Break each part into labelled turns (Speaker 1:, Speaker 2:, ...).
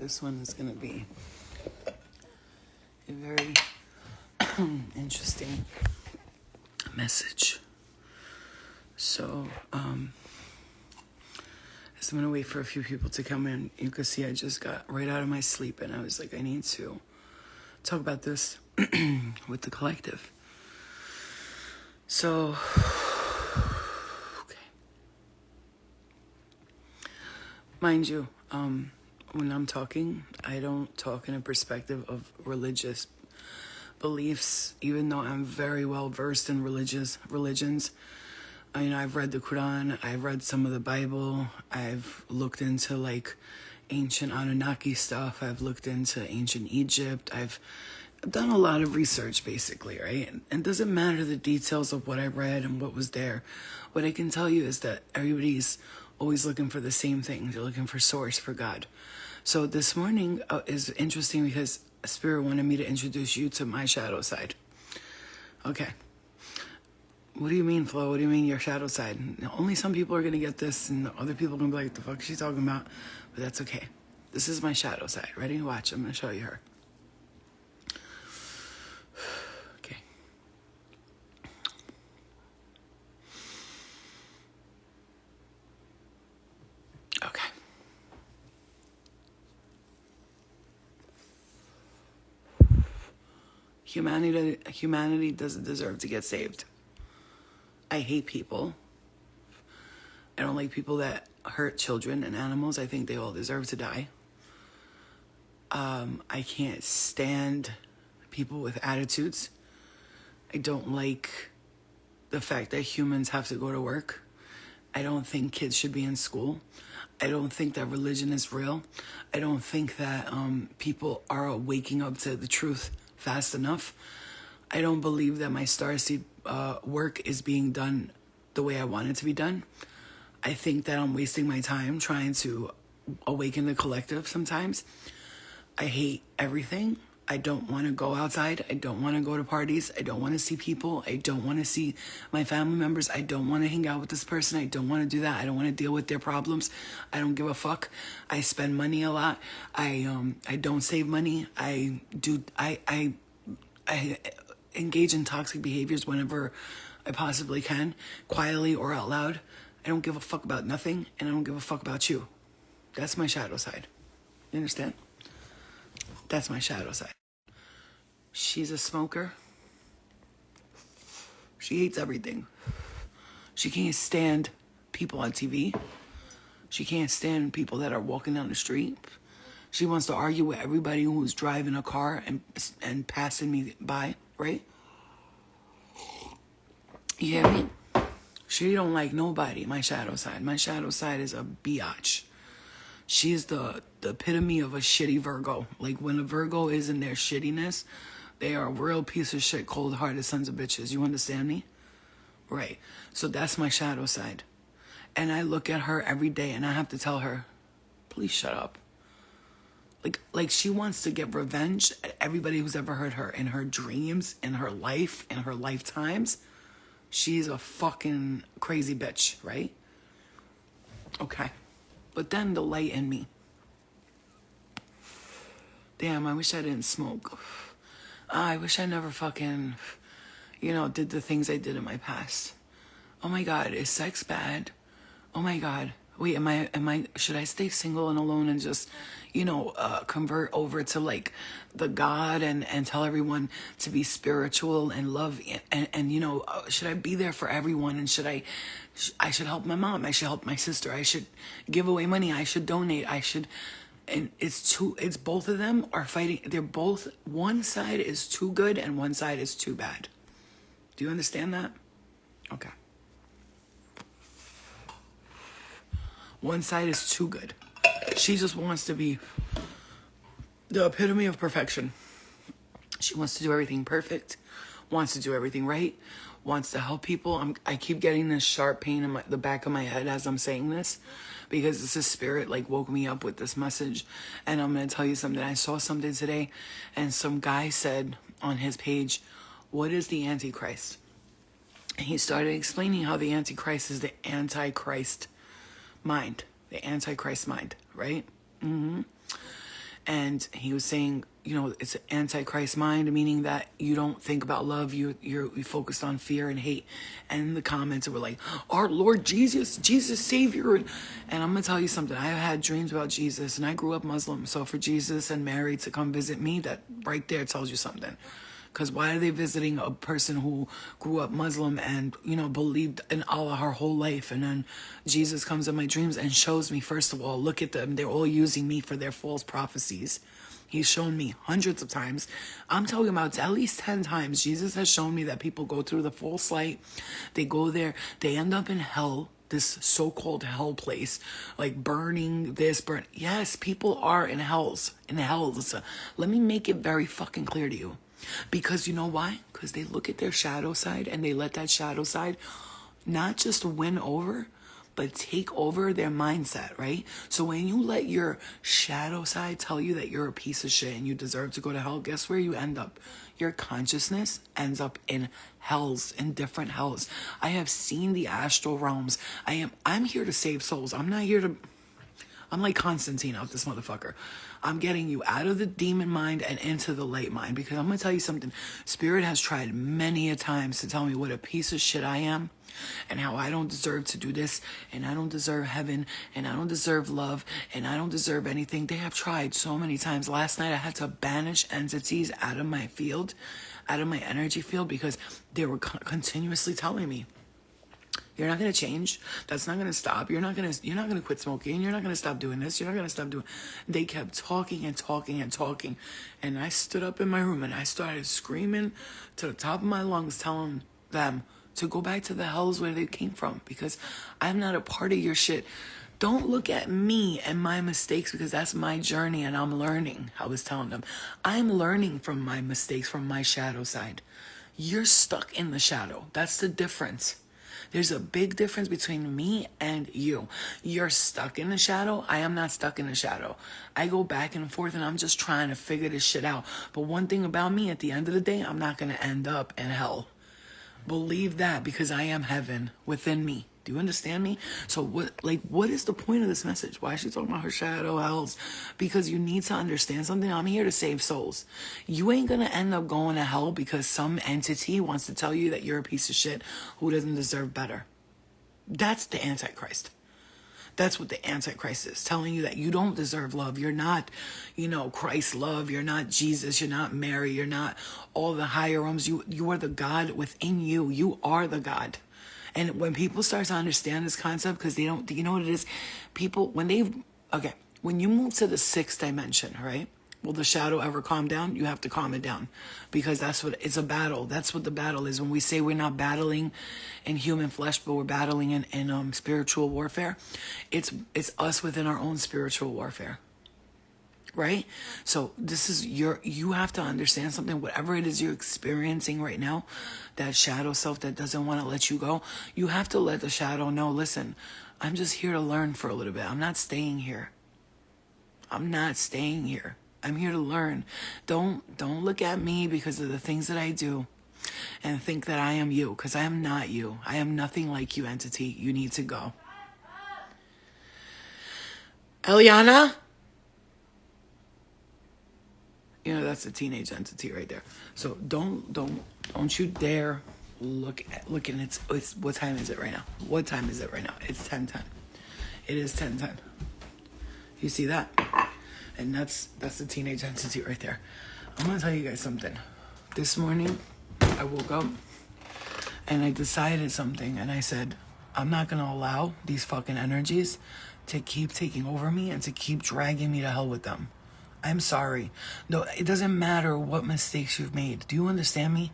Speaker 1: This one is going to be a very interesting message. So, I'm going to wait for a few people to come in. You can see I just got right out of my sleep and I was like, I need to talk about this with the collective. So, okay. Mind you, when I'm talking, I don't talk in a perspective of religious beliefs, even though I'm very well versed in religions. I've read the Quran, I've read some of the Bible, I've looked into like ancient Anunnaki stuff, I've looked into ancient Egypt, I've done a lot of research basically, right? And it doesn't matter the details of what I read and what was there. What I can tell you is that everybody's always looking for the same thing. They're looking for source, for God. So this morning is interesting because Spirit wanted me to introduce you to my shadow side. Okay. What do you mean, Flo? What do you mean your shadow side? Only some people are going to get this and other people are going to be like, the fuck is she talking about? But that's okay. This is my shadow side. Ready? Watch. I'm going to show you her. Okay. Okay. Humanity doesn't deserve to get saved. I hate people. I don't like people that hurt children and animals. I think they all deserve to die. I can't stand people with attitudes. I don't like the fact that humans have to go to work. I don't think kids should be in school. I don't think that religion is real. I don't think that people are waking up to the truth fast enough. I don't believe that my starseed work is being done the way I want it to be done. I think that I'm wasting my time trying to awaken the collective sometimes. I hate everything. I don't want to go outside. I don't want to go to parties. I don't want to see people. I don't want to see my family members. I don't want to hang out with this person. I don't want to do that. I don't want to deal with their problems. I don't give a fuck. I spend money a lot. I don't save money. I engage in toxic behaviors whenever I possibly can, quietly or out loud. I don't give a fuck about nothing, and I don't give a fuck about you. That's my shadow side. You understand? That's my shadow side. She's a smoker. She hates everything. She can't stand people on TV. She can't stand people that are walking down the street. She wants to argue with everybody who's driving a car and passing me by, right? You hear me? She don't like nobody, my shadow side. My shadow side is a biatch. She's the epitome of a shitty Virgo. Like when a Virgo is in their shittiness, they are a real piece of shit, cold-hearted sons of bitches. You understand me? Right. So that's my shadow side. And I look at her every day and I have to tell her, please shut up. Like she wants to get revenge at everybody who's ever hurt her in her dreams, in her life, in her lifetimes. She's a fucking crazy bitch, right? Okay. But then the light in me. Damn, I wish I didn't smoke. I wish I never fucking, did the things I did in my past. Oh my God, is sex bad? Oh my God. Wait, should I stay single and alone and just, convert over to like the God and tell everyone to be spiritual and love and should I be there for everyone and I should help my mom, I should help my sister, I should give away money, I should donate, and it's both of them are fighting. They're both, one side is too good and one side is too bad. Do you understand that? Okay. One side is too good. She just wants to be the epitome of perfection. She wants to do everything perfect, wants to do everything right, wants to help people. I keep getting this sharp pain in the back of my head as I'm saying this because this is spirit woke me up with this message. And I'm going to tell you something. I saw something today and some guy said on his page, what is the Antichrist? And he started explaining how the Antichrist is the Antichrist mind, the Antichrist mind, right? And he was saying, you know, it's an antichrist mind, meaning that you don't think about love, you're focused on fear and hate. And in the comments it were like, our Lord Jesus Savior. And I'm gonna tell you something, I had dreams about Jesus, and I grew up Muslim, so for Jesus and Mary to come visit me, that right there tells you something. Because why are they visiting a person who grew up Muslim and, you know, believed in Allah her whole life? And then Jesus comes in my dreams and shows me, first of all, look at them. They're all using me for their false prophecies. He's shown me hundreds of times. I'm talking about at least 10 times. Jesus has shown me that people go through the false light. They go there. They end up in hell. This so-called hell place, like burning this, yes, people are in hells. Let me make it very fucking clear to you. Because you know why? Because they look at their shadow side and they let that shadow side not just win over, but take over their mindset, right? So when you let your shadow side tell you that you're a piece of shit and you deserve to go to hell, guess where you end up? Your consciousness ends up in hells, in different hells. I have seen the astral realms. I'm here to save souls. I'm like Constantine out this motherfucker. I'm getting you out of the demon mind and into the light mind, because I'm going to tell you something. Spirit has tried many a times to tell me what a piece of shit I am and how I don't deserve to do this, and I don't deserve heaven, and I don't deserve love, and I don't deserve anything. They have tried so many times. Last night I had to banish entities out of my field, out of my energy field, because they were continuously telling me, you're not going to change. That's not going to stop. You're not going to quit smoking. You're not going to stop doing this. You're not going to stop doing. They kept talking and talking and talking. And I stood up in my room and I started screaming to the top of my lungs, telling them to go back to the hells where they came from, because I'm not a part of your shit. Don't look at me and my mistakes, because that's my journey and I'm learning. I was telling them, I'm learning from my mistakes, from my shadow side. You're stuck in the shadow. That's the difference. There's a big difference between me and you. You're stuck in the shadow. I am not stuck in the shadow. I go back and forth and I'm just trying to figure this shit out. But one thing about me, at the end of the day, I'm not going to end up in hell. Believe that, because I am heaven within me. Do you understand me? So what is the point of this message? Why is she talking about her shadow hells? Because you need to understand something. I'm here to save souls. You ain't going to end up going to hell because some entity wants to tell you that you're a piece of shit who doesn't deserve better. That's the Antichrist. That's what the Antichrist is, telling you that you don't deserve love. You're not, Christ's love. You're not Jesus. You're not Mary. You're not all the higher realms. You are the God within you. You are the God. And when people start to understand this concept, because they don't, you know what it is? People, when you move to the 6th dimension, right? Will the shadow ever calm down? You have to calm it down, because it's a battle. That's what the battle is. When we say we're not battling in human flesh, but we're battling in spiritual warfare, it's us within our own spiritual warfare. Right? So you have to understand something. Whatever it is you're experiencing right now, that shadow self that doesn't want to let you go, you have to let the shadow know, listen, I'm just here to learn for a little bit. I'm not staying here. I'm here to learn. Don't look at me because of the things that I do and think that I am you, because I am not you. I am nothing like you, entity. You need to go. Eliana? That's a teenage entity right there. So don't you dare look and it's what time is it right now? What time is it right now? It's 10:10. It is 10:10. You see that? And that's the teenage entity right there. I'm gonna tell you guys something. This morning I woke up and I decided something, and I said, I'm not gonna allow these fucking energies to keep taking over me and to keep dragging me to hell with them. I'm sorry. No, it doesn't matter what mistakes you've made. Do you understand me?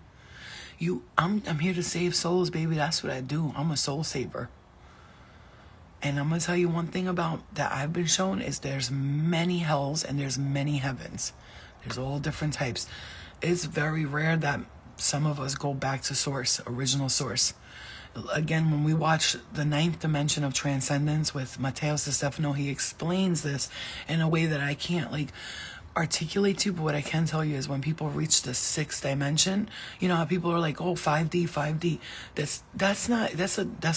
Speaker 1: I'm here to save souls, baby. That's what I do. I'm a soul saver. And I'm going to tell you one thing about that I've been shown is there's many hells and there's many heavens. There's all different types. It's very rare that some of us go back to source, original source. Again, when we watch the 9th dimension of transcendence with Matteo Stefano, he explains this in a way that I can't articulate to you, but what I can tell you is when people reach the sixth dimension, you know how people are like, oh, 5D, 5D. That's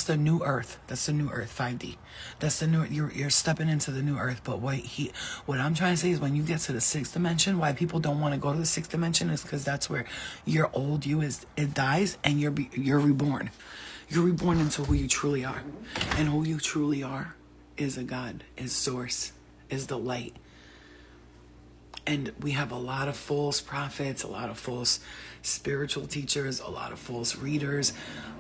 Speaker 1: the new earth. That's the new earth, 5D. That's the new, you're stepping into the new earth. But what I'm trying to say is when you get to the sixth dimension, why people don't want to go to the sixth dimension is because that's where your old you it dies and you're reborn. You're reborn into who you truly are. And who you truly are is a God, is source, is the light. And we have a lot of false prophets, a lot of false spiritual teachers, a lot of false readers,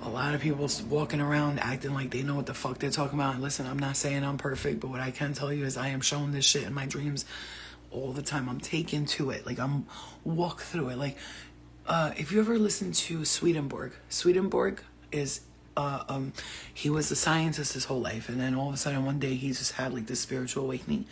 Speaker 1: a lot of people walking around acting like they know what the fuck they're talking about. And listen, I'm not saying I'm perfect, but what I can tell you is I am shown this shit in my dreams all the time. I'm taken to it. Like I'm walk through it. Like if you ever listen to Swedenborg is he was a scientist his whole life, and then all of a sudden one day he just had like this spiritual awakening,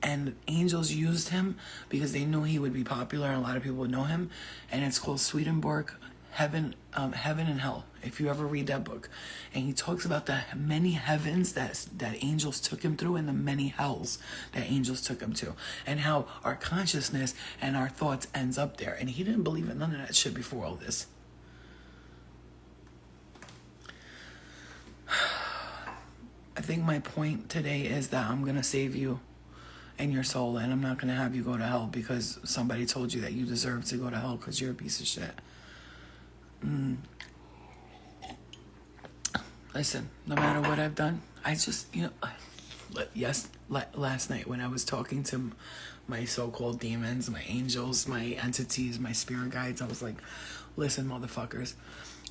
Speaker 1: and angels used him because they knew he would be popular and a lot of people would know him, and it's called Swedenborg, Heaven and Hell. If you ever read that book, and he talks about the many heavens that angels took him through and the many hells that angels took him to, and how our consciousness and our thoughts ends up there. And he didn't believe in none of that shit before all this. I think my point today is that I'm going to save you and your soul, and I'm not going to have you go to hell because somebody told you that you deserve to go to hell because you're a piece of shit. Listen, no matter what I've done, I just, last night when I was talking to my so-called demons, my angels, my entities, my spirit guides, I was like, listen, motherfuckers,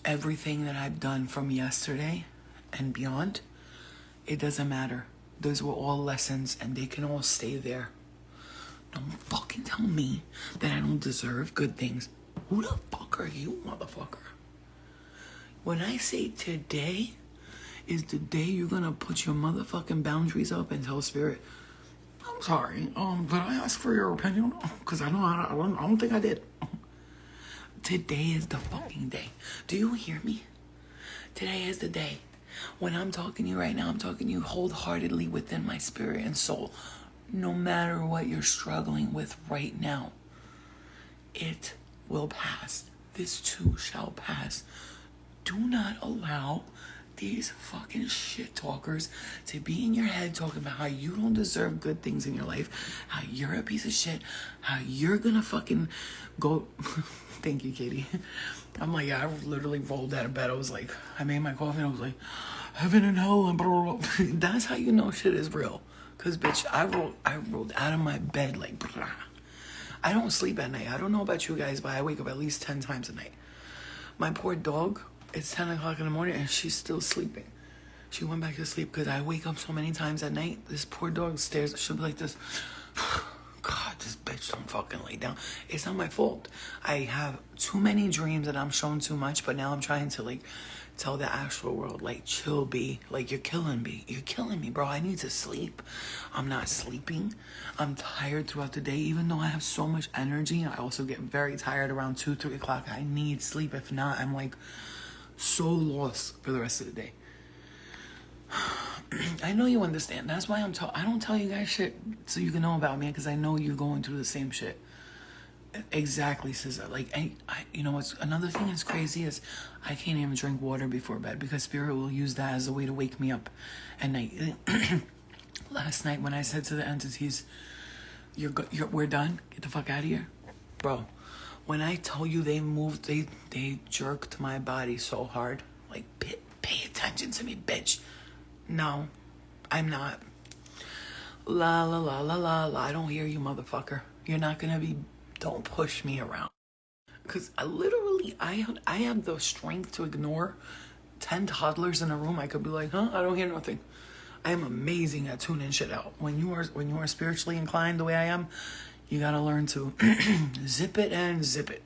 Speaker 1: everything that I've done from yesterday and beyond, it doesn't matter. Those were all lessons and they can all stay there. Don't fucking tell me that I don't deserve good things. Who the fuck are you, motherfucker? When I say today is the day you're gonna put your motherfucking boundaries up and tell spirit, I'm sorry, did I ask for your opinion? Because I don't think I did. Today is the fucking day. Do you hear me? Today is the day. When I'm talking to you right now, I'm talking to you wholeheartedly within my spirit and soul. No matter what you're struggling with right now, it will pass. This too shall pass. Do not allow these fucking shit talkers to be in your head talking about how you don't deserve good things in your life, how you're a piece of shit, how you're gonna fucking go. Thank you, Katie. I'm like, I literally rolled out of bed. I was like, I made my coffee and I was like, heaven and hell and blah, blah, blah. That's how you know shit is real. Cause bitch, I rolled out of my bed like, blah. I don't sleep at night. I don't know about you guys, but I wake up at least 10 times a night. My poor dog, it's 10 o'clock in the morning and she's still sleeping. She went back to sleep because I wake up so many times at night. This poor dog stares. She'll be like this. God, this bitch don't fucking lay down. It's not my fault. I have too many dreams and I'm showing too much, but now I'm trying to like tell the astral world, like, chill, B. Like, you're killing me. You're killing me, bro. I need to sleep. I'm not sleeping. I'm tired throughout the day. Even though I have so much energy, I also get very tired around 2, 3 o'clock. I need sleep. If not, I'm like so lost for the rest of the day. I know you understand. That's why I don't tell you guys shit so you can know about me, because I know you're going through the same shit. Exactly, sister. Like, I you know what's another thing that's crazy is I can't even drink water before bed because spirit will use that as a way to wake me up at night. Last night when I said to the entities, we're done, get the fuck out of here, bro. When I tell you they moved, they jerked my body so hard. Like, pay attention to me, bitch. No, I'm not. La la la la la la. I don't hear you, motherfucker. You're not gonna be. Don't push me around. Cause I have the strength to ignore 10 toddlers in a room. I could be like, huh? I don't hear nothing. I am amazing at tuning shit out. When you are spiritually inclined the way I am, you gotta learn to zip it and zip it.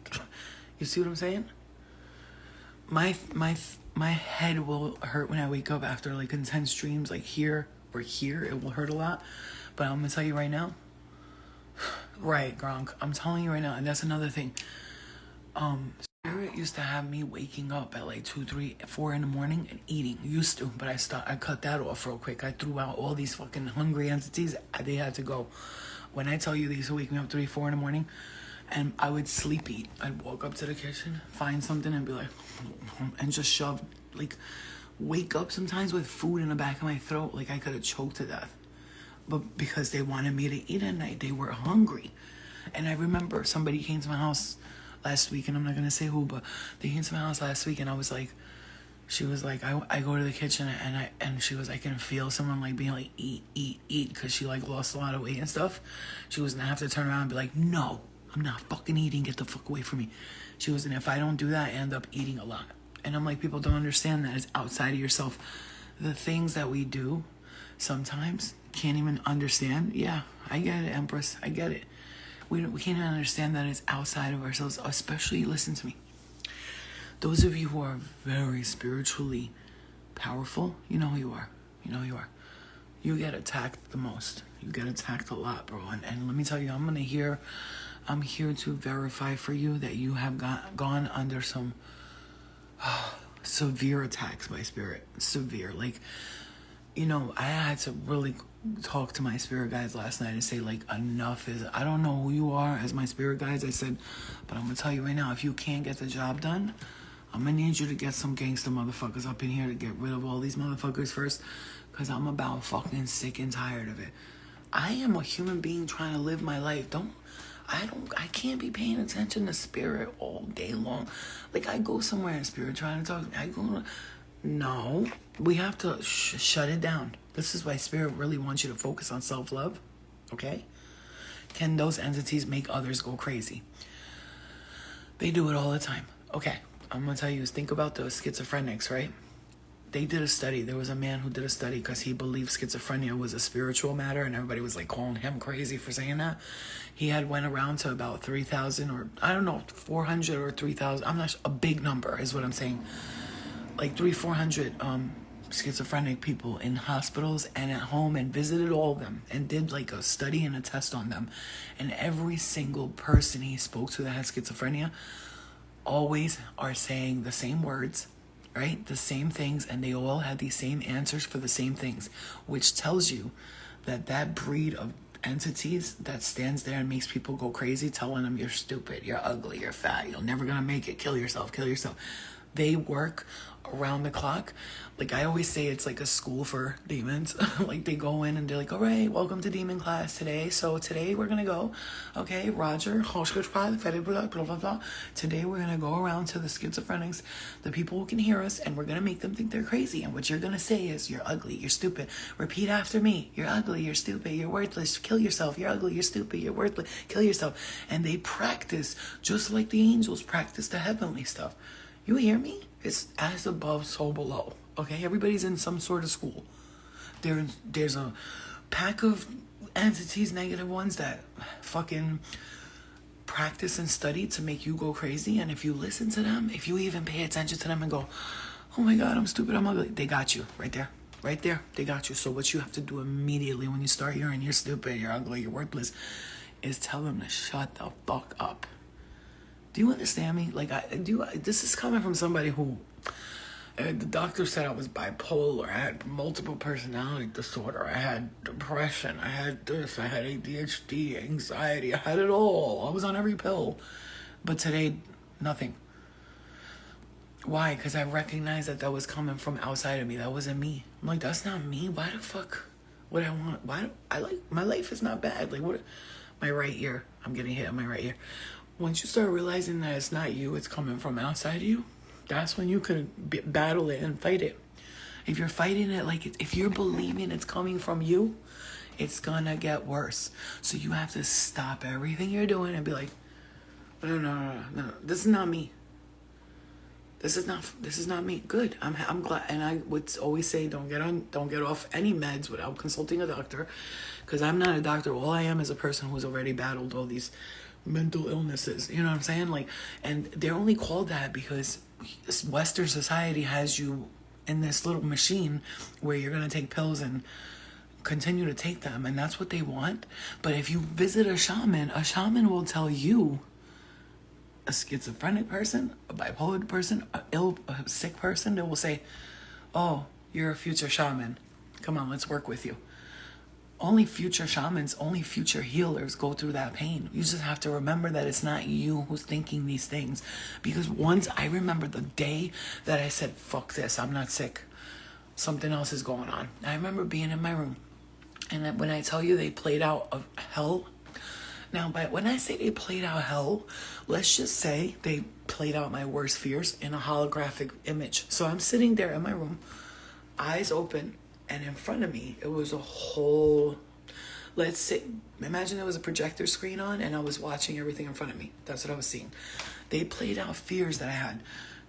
Speaker 1: You see what I'm saying? My head will hurt when I wake up after like intense dreams, like here or here. It will hurt a lot. But I'm gonna tell you right now. Right, Gronk. I'm telling you right now, and that's another thing. Spirit used to have me waking up at like 2, 3, 4 in the morning and eating. Used to, but I cut that off real quick. I threw out all these fucking hungry entities. They had to go. When I tell you they used to wake me up 3, 4 in the morning, and I would sleep eat. I'd walk up to the kitchen, find something, and be like, and just shove, like, wake up sometimes with food in the back of my throat, like I could have choked to death. But because they wanted me to eat at night, they were hungry. And I remember somebody came to my house last week, and I'm not going to say who, but they came to my house last week, and I was like, she was like, I go to the kitchen, and she was, I can feel someone, like, being like, eat, because she, like, lost a lot of weight and stuff. She was going to have to turn around and be like, no, I'm not fucking eating, get the fuck away from me. She was, and if I don't do that, I end up eating a lot. And I'm like, people don't understand that it's outside of yourself. The things that we do sometimes can't even understand. Yeah, I get it, Empress, I get it. We can't even understand that it's outside of ourselves, especially, listen to me, those of you who are very spiritually powerful, you know who you are. You know who you are. You get attacked the most. You get attacked a lot, bro. And let me tell you, I'm here to verify for you that you have gone under some severe attacks by spirit. Severe. Like, you know, I had to really talk to my spirit guides last night and say, like, enough is, I don't know who you are as my spirit guides. I said, but I'm going to tell you right now, if you can't get the job done, I'm going to need you to get some gangster motherfuckers up in here to get rid of all these motherfuckers first, because I'm about fucking sick and tired of it. I am a human being trying to live my life. I can't be paying attention to spirit all day long. Like, I go somewhere in spirit trying to talk. No, we have to shut it down. This is why spirit really wants you to focus on self-love, okay? Can those entities make others go crazy? They do it all the time. Okay, I'm going to tell you, think about those schizophrenics, right? They did a study. There was a man who did a study because he believed schizophrenia was a spiritual matter, and everybody was like calling him crazy for saying that. He had went around to about 3,000 or, I don't know, 400 or 3,000. I'm not sure, a big number is what I'm saying. Like 400 schizophrenic people in hospitals and at home, and visited all of them and did like a study and a test on them. And every single person he spoke to that had schizophrenia always are saying the same words, right? The same things, and they all had the same answers for the same things, which tells you that that breed of entities that stands there and makes people go crazy, telling them you're stupid, you're ugly, you're fat, you're never gonna make it, kill yourself. They work around the clock. Like I always say, it's like a school for demons. Like they go in and they're like, all right, welcome to demon class today. So today we're going to go, okay, Roger, today we're going to go around to the schizophrenics, the people who can hear us, and we're going to make them think they're crazy. And what you're going to say is, you're ugly, you're stupid. Repeat after me. You're ugly, you're stupid, you're worthless. Kill yourself. You're ugly, you're stupid, you're worthless. Kill yourself. And they practice just like the angels practice the heavenly stuff. You hear me? It's as above, so below. Okay? Everybody's in some sort of school. There's a pack of entities, negative ones, that fucking practice and study to make you go crazy. And if you listen to them, if you even pay attention to them and go, oh my God, I'm stupid, I'm ugly, they got you right there. Right there. They got you. So what you have to do immediately when you start hearing you're stupid, you're ugly, you're worthless, is tell them to shut the fuck up. Do you understand me? Like, this is coming from somebody who, the doctor said I was bipolar, I had multiple personality disorder, I had depression, I had this, I had ADHD, anxiety, I had it all. I was on every pill. But today, nothing. Why? Because I recognized that was coming from outside of me. That wasn't me. I'm like, that's not me. Why the fuck would I want? My life is not bad. Like, what? My right ear. I'm getting hit on my right ear. Once you start realizing that it's not you, it's coming from outside of you, that's when you can battle it and fight it. If you're fighting it, like, if you're believing it's coming from you, it's gonna get worse. So you have to stop everything you're doing and be like, no, this is not me. This is not me. Good. I'm glad. And I would always say, don't get off any meds without consulting a doctor, because I'm not a doctor. All I am is a person who's already battled all these mental illnesses. You know what I'm saying? Like, and they're only called that because Western society has you in this little machine where you're gonna take pills and continue to take them, and that's what they want. But if you visit a shaman will tell you, a schizophrenic person, a bipolar person, a sick person, they will say, oh, you're a future shaman. Come on, let's work with you. Only future shamans, only future healers go through that pain. You just have to remember that it's not you who's thinking these things. Because once I remember the day that I said, fuck this, I'm not sick. Something else is going on. I remember being in my room. And when I tell you they played out of hell, now, but when I say they played out hell, let's just say they played out my worst fears in a holographic image. So I'm sitting there in my room, eyes open, and in front of me, it was a whole, let's say, imagine there was a projector screen on and I was watching everything in front of me. That's what I was seeing. They played out fears that I had.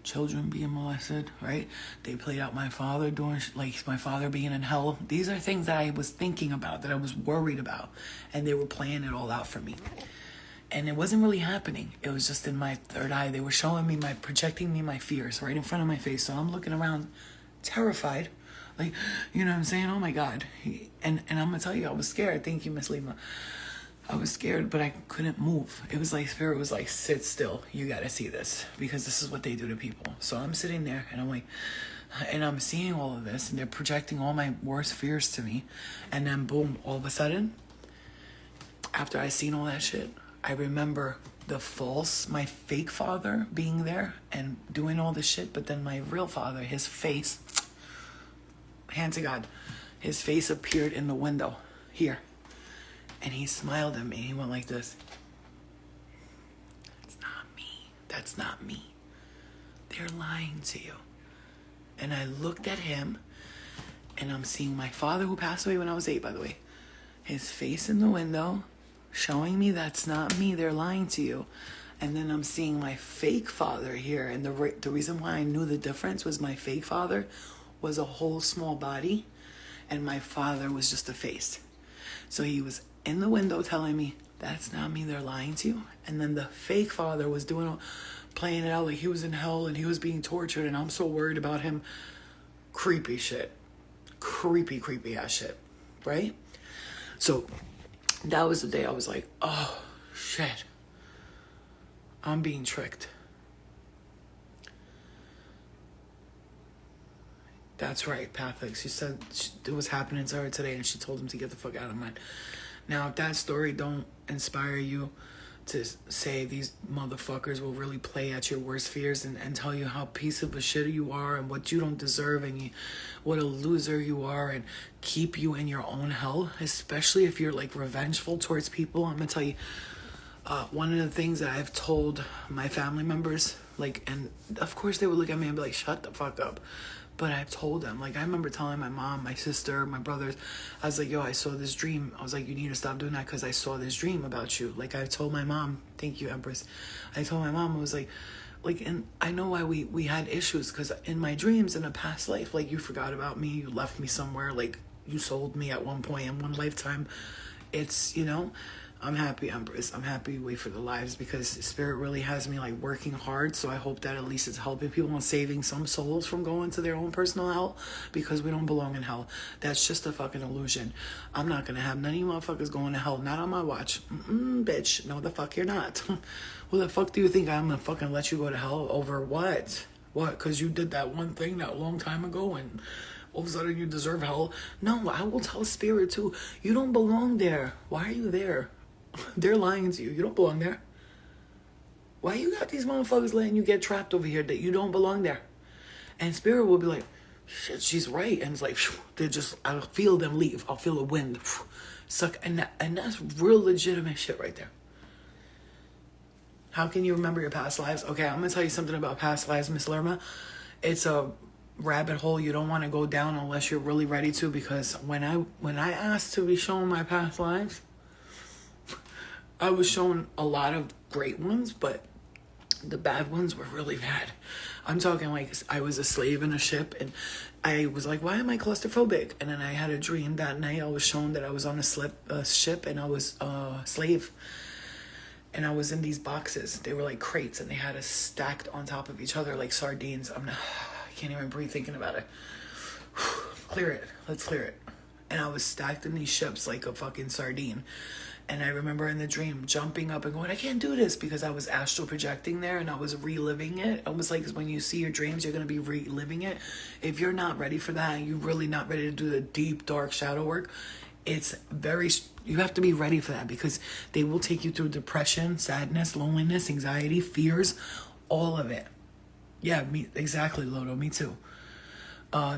Speaker 1: Children being molested, right? They played out my father doing, like my father being in hell. These are things that I was thinking about, that I was worried about. And they were playing it all out for me. And it wasn't really happening. It was just in my third eye. They were showing me projecting me my fears right in front of my face. So I'm looking around terrified. Like, you know what I'm saying? Oh my God. And I'm going to tell you, I was scared. Thank you, Miss Lima. I was scared, but I couldn't move. It was like, Spirit was like, sit still. You got to see this, because this is what they do to people. So I'm sitting there and I'm like, and I'm seeing all of this, and they're projecting all my worst fears to me. And then boom, all of a sudden, after I seen all that shit, I remember my fake father being there and doing all this shit. But then my real father, his face, hand to God, his face appeared in the window here. And he smiled at me. He went like this. That's not me. That's not me. They're lying to you. And I looked at him, and I'm seeing my father, who passed away when I was 8, by the way. His face in the window, showing me that's not me. They're lying to you. And then I'm seeing my fake father here. And the reason why I knew the difference was my fake father was a whole small body, and my father was just a face. So he was in the window telling me, that's not me, they're lying to you. And then the fake father was playing it out like he was in hell and he was being tortured, and I'm so worried about him. Creepy shit. Creepy ass shit. Right? So that was the day I was like, oh shit, I'm being tricked. That's right, Pathic. She said it was happening to her today, and she told him to get the fuck out of mine. Now, if that story don't inspire you to say these motherfuckers will really play at your worst fears and tell you how piece of a shit you are and what you don't deserve and what a loser you are, and keep you in your own hell, especially if you're like revengeful towards people. I'm gonna tell you, one of the things that I've told my family members, like, and of course they would look at me and be like, shut the fuck up. But I've told them, like, I remember telling my mom, my sister, my brothers, I was like, yo, I saw this dream. I was like, you need to stop doing that because I saw this dream about you. Like, I told my mom, thank you, Empress. I told my mom, I was like, and I know why we had issues, because in my dreams, in a past life, like, you forgot about me, you left me somewhere, like, you sold me at one point in one lifetime. It's, I'm happy, Empress. I'm happy Wait for the Lives, because Spirit really has me like working hard. So I hope that at least it's helping people and saving some souls from going to their own personal hell, because we don't belong in hell. That's just a fucking illusion. I'm not gonna have none of you motherfuckers going to hell. Not on my watch. Bitch. No, the fuck you're not. Who the fuck do you think I'm gonna fucking let you go to hell over what? What? Because you did that one thing that long time ago and all of a sudden you deserve hell? No, I will tell Spirit too. You don't belong there. Why are you there? They're lying to you. You don't belong there. Why you got these motherfuckers letting you get trapped over here that you don't belong there? And Spirit will be like, shit, she's right. And it's like, I'll feel them leave. I'll feel the wind suck. And that's real legitimate shit right there. How can you remember your past lives? Okay, I'm going to tell you something about past lives, Miss Lerma. It's a rabbit hole you don't want to go down unless you're really ready to, because when I asked to be shown my past lives, I was shown a lot of great ones, but the bad ones were really bad. I'm talking like I was a slave in a ship, and I was like, why am I claustrophobic? And then I had a dream that night. I was shown that I was on a ship, and I was a slave. And I was in these boxes. They were like crates, and they had us stacked on top of each other like sardines. I can't even breathe thinking about it. Clear it. Let's clear it. And I was stacked in these ships like a fucking sardine. And I remember in the dream jumping up and going, I can't do this, because I was astral projecting there and I was reliving it. Almost like when you see your dreams, you're going to be reliving it. If you're not ready for that and you're really not ready to do the deep, dark shadow work, It's very, you have to be ready for that, because they will take you through depression, sadness, loneliness, anxiety, fears, all of it. Yeah, me, exactly, Lodo, me too.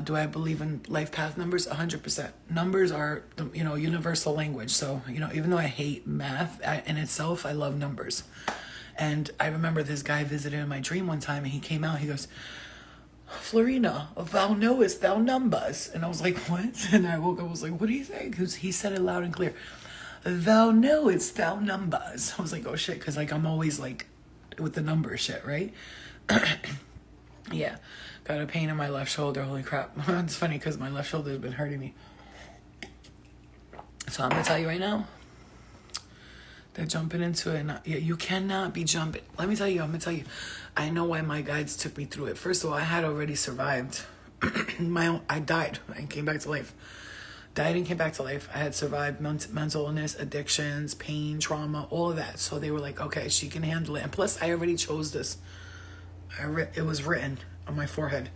Speaker 1: Do I believe in life path numbers? 100%. Numbers are, universal language. So, even though I hate math in itself, I love numbers. And I remember this guy visited in my dream one time, and he came out, he goes, Florina, thou knowest thou numbers. And I was like, what? And I woke up, I was like, what do you think? Because he said it loud and clear. Thou knowest thou numbers. I was like, oh shit, because I'm always with the number shit, right? Yeah. Got a pain in my left shoulder. Holy crap. It's funny because my left shoulder has been hurting me. So I'm going to tell you right now, they're jumping into it. You cannot be jumping. Let me tell you, I know why my guides took me through it. First of all, I had already survived. I died and came back to life. Died and came back to life. I had survived mental illness, addictions, pain, trauma, all of that. So they were like, okay, she can handle it. And plus, I already chose this. It was written on my forehead.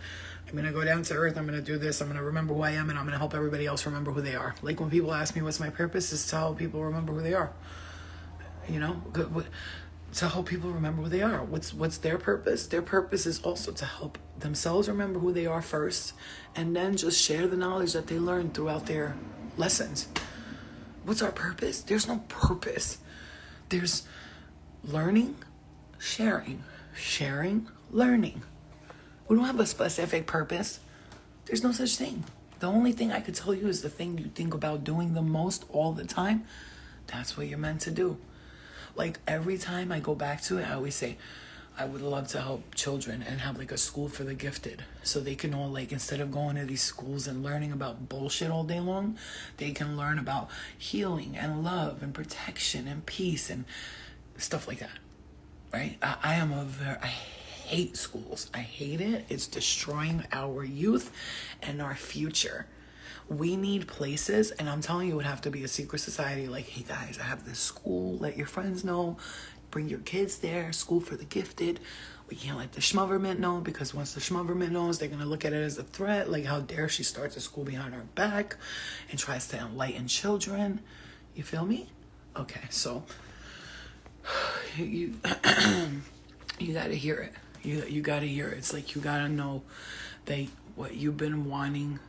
Speaker 1: I'm going to go down to earth. I'm going to do this. I'm going to remember who I am, and I'm going to help everybody else remember who they are. Like when people ask me what's my purpose, is to help people remember who they are. To help people remember who they are. What's their purpose? Their purpose is also to help themselves remember who they are first, and then just share the knowledge that they learned throughout their lessons. What's our purpose? There's no purpose. There's learning, sharing, learning. We don't have a specific purpose. There's no such thing. The only thing I could tell you is the thing you think about doing the most all the time. That's what you're meant to do. Like every time I go back to it, I always say, I would love to help children and have a school for the gifted, so they can all instead of going to these schools and learning about bullshit all day long, they can learn about healing and love and protection and peace and stuff like that. Right? I hate schools. I hate it. It's destroying our youth and our future. We need places, and I'm telling you, it would have to be a secret society. Like, hey guys, I have this school. Let your friends know. Bring your kids there. School for the gifted. We can't let the schmoverment know, because once the schmoverment knows, they're going to look at it as a threat. Like, how dare she starts a school behind our back and tries to enlighten children. You feel me? Okay, so you got to hear it. You got to hear it. It's like you got to know that what you've been wanting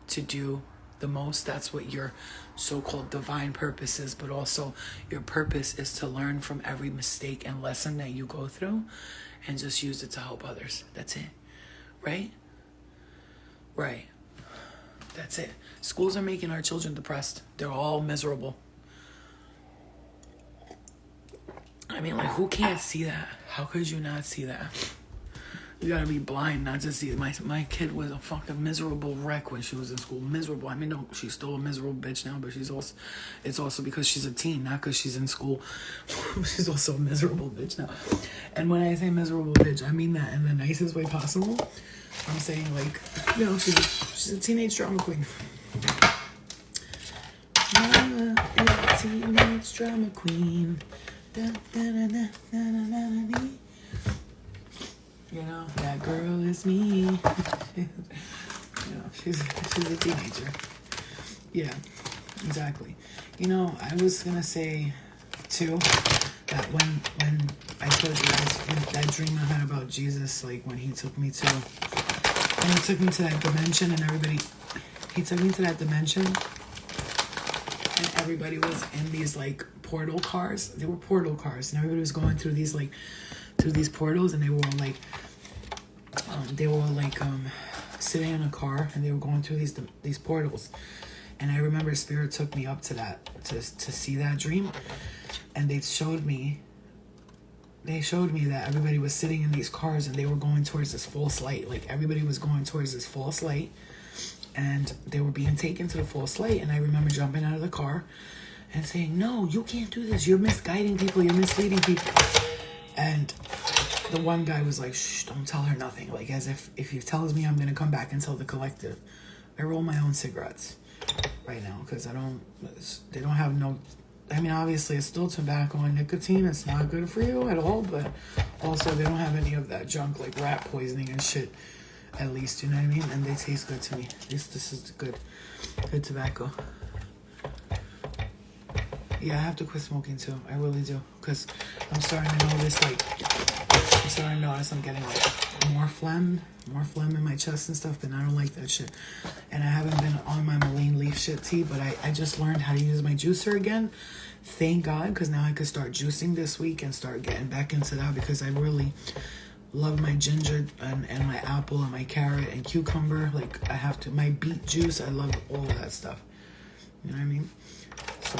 Speaker 1: to do the most, that's what your so-called divine purpose is. But also your purpose is to learn from every mistake and lesson that you go through and just use it to help others. That's it. Right? That's it. Schools are making our children depressed. They're all miserable. I mean, who can't see that? How could you not see that? You gotta be blind not to see it. My kid was a fucking miserable wreck when she was in school. Miserable. I mean, no, she's still a miserable bitch now, but it's also because she's a teen, not because she's in school. She's also a miserable bitch now. And when I say miserable bitch, I mean that in the nicest way possible. I'm saying she's a teenage drama queen. A teenage drama queen. Da, da, da, da, da, da, da, da. That girl is me. She's a teenager. Yeah, exactly. I was gonna say too that when I told you that dream I had about Jesus, when he took me to that dimension, and he took me to that dimension, and everybody was in these portal cars. They were portal cars, and everybody was going through these through these portals, and they were all sitting in a car, and they were going through these portals. And I remember Spirit took me up to that to see that dream, and they showed me that everybody was sitting in these cars, and they were going towards this false light. Everybody was going towards this false light, and they were being taken to the false light. And I remember jumping out of the car and saying, no, you can't do this. You're misguiding people. You're misleading people. And the one guy was like, shh, don't tell her nothing. As if he tells me, I'm going to come back and tell the collective. I roll my own cigarettes right now because they don't have no, obviously it's still tobacco and nicotine. It's not good for you at all, but also they don't have any of that junk rat poisoning and shit, at least, you know what I mean? And they taste good to me. This is good tobacco. Yeah, I have to quit smoking too. I really do. Because I'm starting to notice, I'm getting like more phlegm in my chest and stuff, and I don't like that shit. And I haven't been on my Moline leaf shit tea, but I just learned how to use my juicer again. Thank God, because now I could start juicing this week and start getting back into that, because I really love my ginger and my apple and my carrot and cucumber. Like, I have to, my beet juice, I love all of that stuff. You know what I mean? So,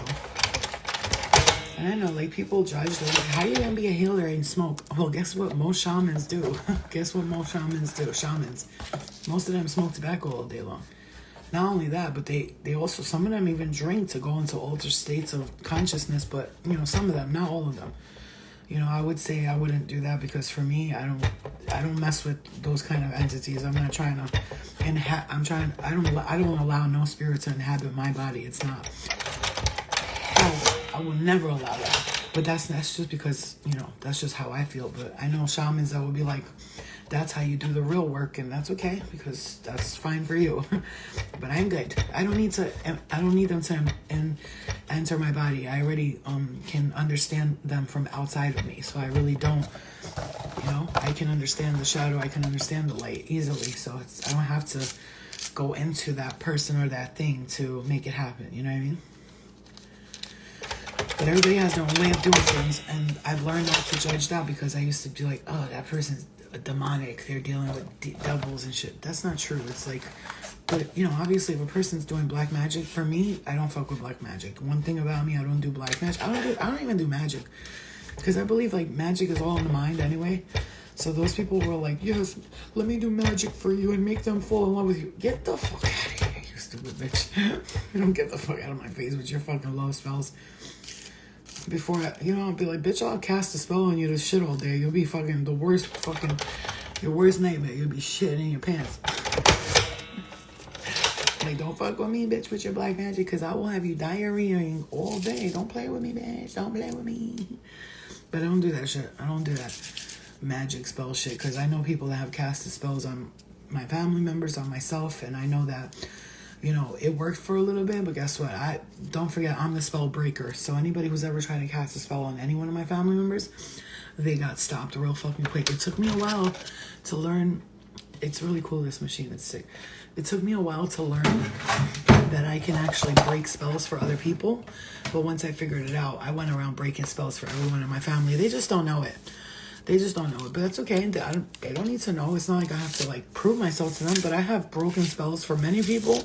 Speaker 1: and I know, like, people judge, they're like, how are you gonna be a healer and smoke? Well, guess what most shamans do? Guess what most shamans do? Most of them smoke tobacco all day long. Not only that, but they also, some of them even drink to go into altered states of consciousness, but, you know, some of them, not all of them. You know, I would say I wouldn't do that, because for me, I don't mess with those kind of entities. I'm not trying to, I don't allow no spirit to inhabit my body. It's not, I will never allow that. But that's just because, you know, that's just how I feel. But I know shamans that will be like, that's how you do the real work, and that's okay, because that's fine for you. But I'm good. I don't need them to enter my body. I already can understand them from outside of me. So I really don't, you know, I can understand the shadow, I can understand the light easily. So I don't have to go into that person or that thing to make it happen. You know what I mean? But everybody has their own way of doing things, and I've learned not to judge that, because I used to be like, oh, that person's demonic, they're dealing with devils and shit. That's not true. It's like, but, you know, obviously if a person's doing black magic, for me, I don't fuck with black magic. One thing about me, I don't do black magic. I don't even do magic, because I believe, like, magic is all in the mind anyway. So those people were like, yes, let me do magic for you and make them fall in love with you. Get the fuck out of here, you stupid bitch. You don't get the fuck out of my face with your fucking love spells. Before I'll be like, bitch, I'll cast a spell on you to shit all day. You'll be fucking your worst nightmare. You'll be shitting in your pants. Like, don't fuck with me, bitch, with your black magic, because I will have you diarrheaing all day. Don't play with me, bitch. Don't play with me. But I don't do that shit. I don't do that magic spell shit, because I know people that have casted spells on my family members, on myself, and I know that, you know, it worked for a little bit, but guess what? Don't forget, I'm the spell breaker. So anybody who's ever tried to cast a spell on any one of my family members, they got stopped real fucking quick. It took me a while to learn. It's really cool, this machine. It's sick. It took me a while to learn that I can actually break spells for other people. But once I figured it out, I went around breaking spells for everyone in my family. They just don't know it. They just don't know it, but that's okay. They don't need to know. It's not like I have to, like, prove myself to them, but I have broken spells for many people,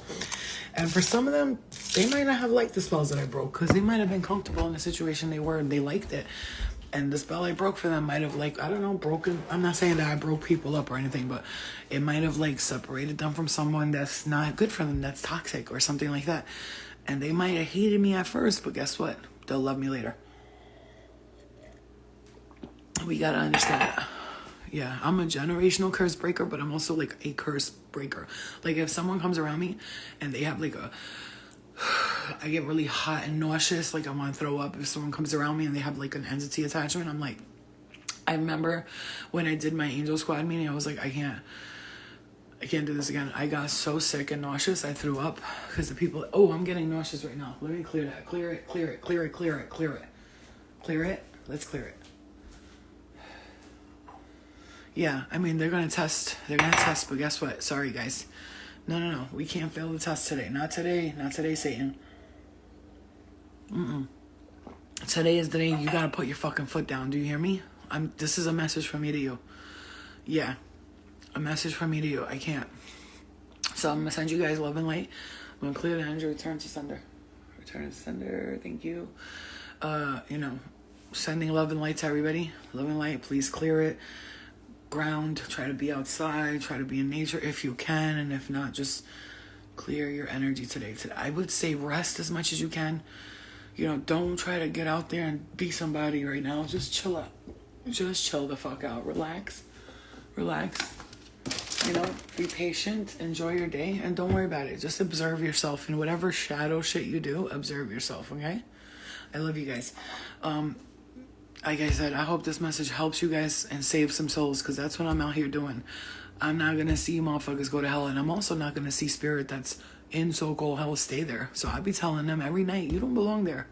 Speaker 1: and for some of them, they might not have liked the spells that I broke, because they might have been comfortable in the situation they were, and they liked it, and the spell I broke for them might have, like, I don't know, broken, I'm not saying that I broke people up or anything, but it might have, like, separated them from someone that's not good for them, that's toxic, or something like that, and they might have hated me at first, but guess what? They'll love me later. We gotta understand that. Yeah, I'm a generational curse breaker, but I'm also, like, a curse breaker. Like, if someone comes around me and they have, like, I get really hot and nauseous, like, I want to throw up. If someone comes around me and they have, like, an entity attachment, I'm like, I remember when I did my Angel Squad meeting, I was like, I can't do this again. I got so sick and nauseous, I threw up, because the people, I'm getting nauseous right now. Let me clear that. Clear it. Let's clear it. Yeah, I mean, they're going to test, but guess what? Sorry, guys. No. We can't fail the test today. Not today, Satan. Today is the day you got to put your fucking foot down. Do you hear me? This is a message from me to you. Yeah, a message from me to you. I can't. So I'm going to send you guys love and light. I'm going to clear the energy, return to sender. Thank you. Sending love and light to everybody. Love and light, please clear it. Ground, try to be outside, try to be in nature if you can, and if not, just clear your energy today. I would say rest as much as you can. You know, don't try to get out there and be somebody right now. Just chill out. Just chill the fuck out. Relax. You know, be patient, enjoy your day, and don't worry about it. Just observe yourself, and whatever shadow shit you do, observe yourself, okay? I love you guys. Like I said, I hope this message helps you guys and save some souls, because that's what I'm out here doing. I'm not going to see motherfuckers go to hell, and I'm also not going to see spirit that's in so-called hell stay there. So I be telling them every night, you don't belong there.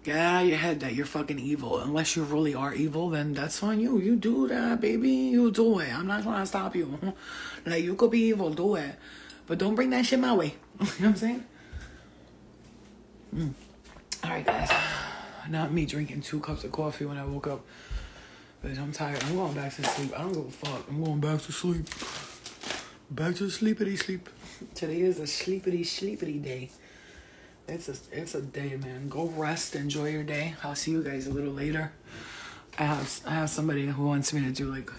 Speaker 1: Get out of your head that you're fucking evil. Unless you really are evil, then that's on you. You do that, baby. You do it. I'm not trying to stop you. Like, you could be evil. Do it. But don't bring that shit my way. You know what I'm saying? All right, guys. Not me drinking 2 cups of coffee when I woke up. But I'm tired. I'm going back to sleep. I don't give a fuck. I'm going back to sleep. Back to sleepity sleep. Today is a sleepity day. It's a day, man. Go rest, enjoy your day. I'll see you guys a little later. I have somebody who wants me to do like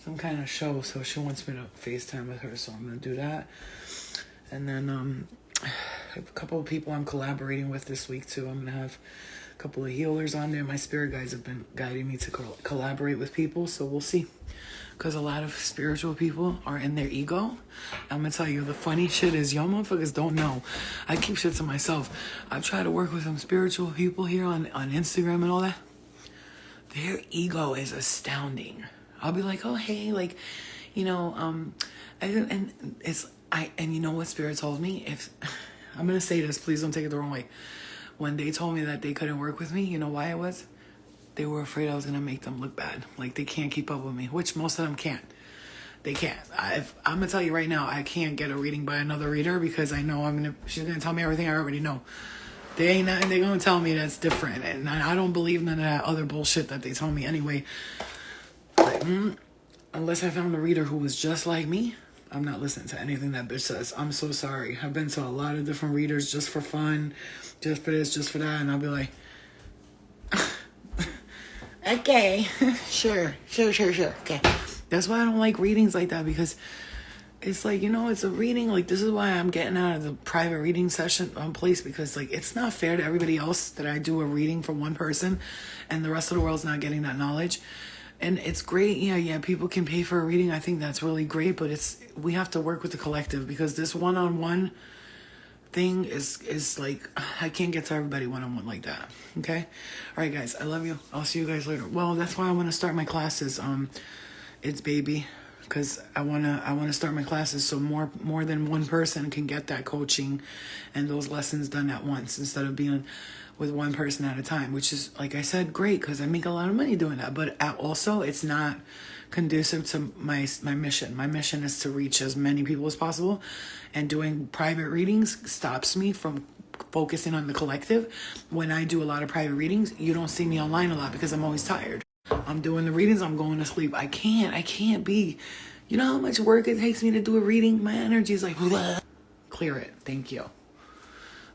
Speaker 1: some kind of show, so she wants me to FaceTime with her, so I'm gonna do that. And then a couple of people I'm collaborating with this week too. I'm gonna have a couple of healers on there. My spirit guides have been guiding me to collaborate with people, so we'll see. Because a lot of spiritual people are in their ego. I'm gonna tell you, the funny shit is y'all motherfuckers don't know. I keep shit to myself. I've tried to work with some spiritual people here on Instagram and all that. Their ego is astounding. I'll be like, oh hey, like, you know, and you know what Spirit told me? If I'm gonna say this, please don't take it the wrong way. When they told me that they couldn't work with me, you know why it was? They were afraid I was going to make them look bad. Like, they can't keep up with me, which most of them can't. They can't. I'm going to tell you right now, I can't get a reading by another reader because I know she's going to tell me everything I already know. They're going to tell me that's different. And I don't believe none of that other bullshit that they tell me anyway. Like, unless I found a reader who was just like me, I'm not listening to anything that bitch says. I'm so sorry. I've been to a lot of different readers just for fun, just for this, just for that. And I'll be like, okay, sure. Okay. That's why I don't like readings like that, because it's like, you know, it's a reading. Like, this is why I'm getting out of the private reading session place, because like, it's not fair to everybody else that I do a reading for one person and the rest of the world's not getting that knowledge. And it's great. Yeah. People can pay for a reading. I think that's really great, but we have to work with the collective, because this one-on-one thing is like, I can't get to everybody one-on-one like that. Okay. All right, guys, I love you. I'll see you guys later. Well, that's why I want to start my classes. It's baby, because I want to start my classes so more than one person can get that coaching and those lessons done at once, instead of being with one person at a time, which is, like I said, great, because I make a lot of money doing that. But also, it's not conducive to my mission. My mission is to reach as many people as possible, and doing private readings stops me from focusing on the collective. When I do a lot of private readings, you don't see me online a lot because I'm always tired. I'm doing the readings, I'm going to sleep. I can't be, you know how much work it takes me to do a reading? My energy is like, blah. Clear it. Thank you. All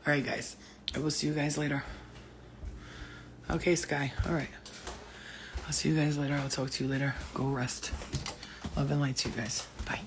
Speaker 1: right, guys, I will see you guys later. Okay, Sky. All right. I'll see you guys later. I'll talk to you later. Go rest. Love and light to you guys. Bye.